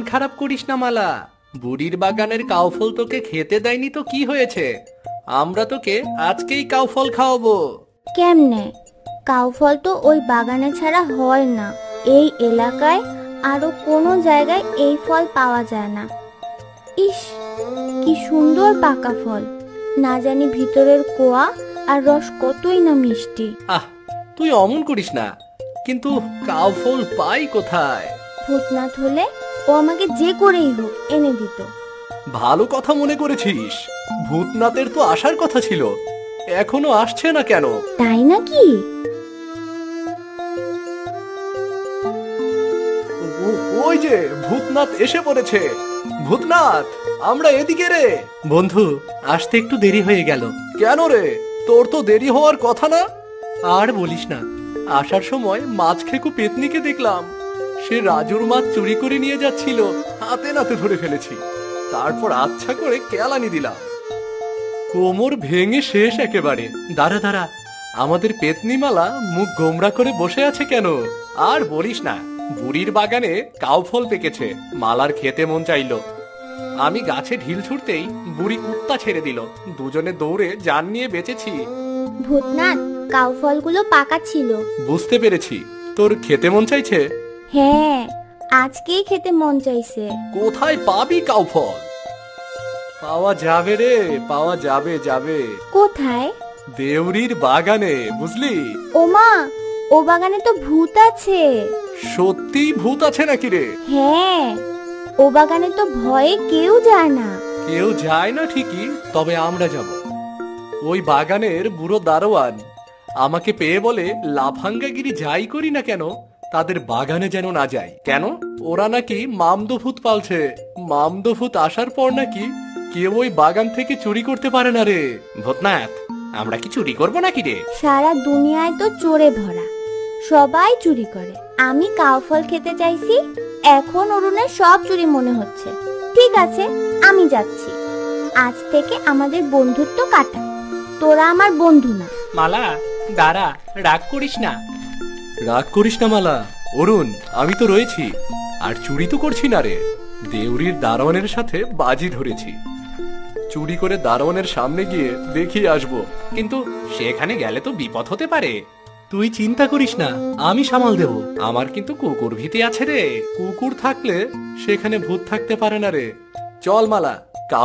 খারাপ করিস না মালা। বুড়ির বাগানের কাউফল তোকে খেতে দেয়নি তো কি হয়েছে? আমরা তোকে আজকেই কাউফল খাওয়াবো। কেমনে? কাউফল তো ওই বাগানে ছাড়া হয় না। এই এলাকায় আরো কোনো জায়গায় এই ফল পাওয়া যায় না। ইস, কি সুন্দর পাকা ফল! না জানি ভিতরের কোয়া আর রস কতই না মিষ্টি। আহ, তুই অমন করিস না। কিন্তু কাউফল পাই কোথায়? ভূতনাথ হলে ও আমাকে যে করেই হোক এনে দিত। ভালো কথা মনে করেছিস। ভূতনাথের তো আসার কথা ছিল, এখনো আসছে না কেন? তাই নাকি? ওই যে ভূতনাথ এসে পড়েছে। ভূতনাথ, আমরা এদিকে রে। বন্ধু, আসতে একটু দেরি হয়ে গেল। কেন রে? তোর তো দেরি হওয়ার কথা না। আর বলিস না, আসার সময় মাছ খেকু পেতনিকে দেখলাম। সে রাজুর মাছ চুরি করে নিয়ে যাচ্ছিল, হাতে নাতে ধরে ফেলেছি। তারপর আচ্ছা করে কেলানি দিলাম। কোমর ভেঙে শেষ একেবারে। দাঁড়া দাঁড়া, আমাদের পেতনিমালা মুখ গোমরা করে বসে আছে কেন? আর বলিস না, বুড়ির বাগানে কাউফল পেকেছে। মালার খেতে মন চাইলো। আমি গাছে ঢিল ছুটতেই বুড়ি কুত্তা ছেড়ে দিল। দুজনে দৌড়ে জান নিয়ে বেঁচেছি। ভূতনাথ, কাউফলগুলো পাকা ছিল। বুঝতে পেরেছি, তোর খেতে মন চাইছে। হ্যাঁ, আজকেই খেতে মন চাইছে। কোথায় পাবি কাউফল? পাওয়া যাবে রে, পাওয়া যাবে যাবে। কোথায়? দেউরির বাগানে, বুঝলি? ওমা, ও বাগানে তো ভূত আছে। সত্যি ভূত আছে নাকি রে? হ্যাঁ, ও বাগানে তো ভয়ে কেউ যায় না। কেউ যায় না ঠিকই, তবে আমরা যাব। ওই বাগানের বুড়ো দারোয়ান আমাকে পেয়ে বলে, লাফাঙ্গাগিরি যাই করি না কেন তাদের বাগানে যেন না যায়। কেন? ওরা নাকি মামদভূত পালছে। মামদভূত আসার পর নাকি কেউ ওই বাগান থেকে চুরি করতে পারে না রে। ভূতনাথ, আমরা কি চুরি করবো নাকি রে? সারা দুনিয়ায় তো চোরে ভরা, সবাই চুরি করে। আমি কাউফল খেতে চাইছি, এখন অরুণের সব চুরি মনে হচ্ছে। ঠিক আছে, আমি যাচ্ছি। আজ থেকে আমাদের বন্ধুত্ব কাটা। তোরা আমার বন্ধু না। মালা, দাঁড়া, রাগ করিস না। রাগ করিস না মালা। অরুণ, আমি তো রয়েছি, আর চুরি তো করছি না রে। দেউরির দারোয়ানের সাথে বাজি ধরেছি। চুরি করে দারোয়ানের সামনে গিয়ে দেখিয়ে আসবো, কিন্তু সেখানে গেলে তো বিপদ হতে পারে। তুই চিন্তা করিস না, আমি সামাল দেব। আমার কিন্তু কুকুর ভীতি আছে রে। কুকুর থাকলে সেখানে ভূত থাকতে পারে না রে। চল মালা,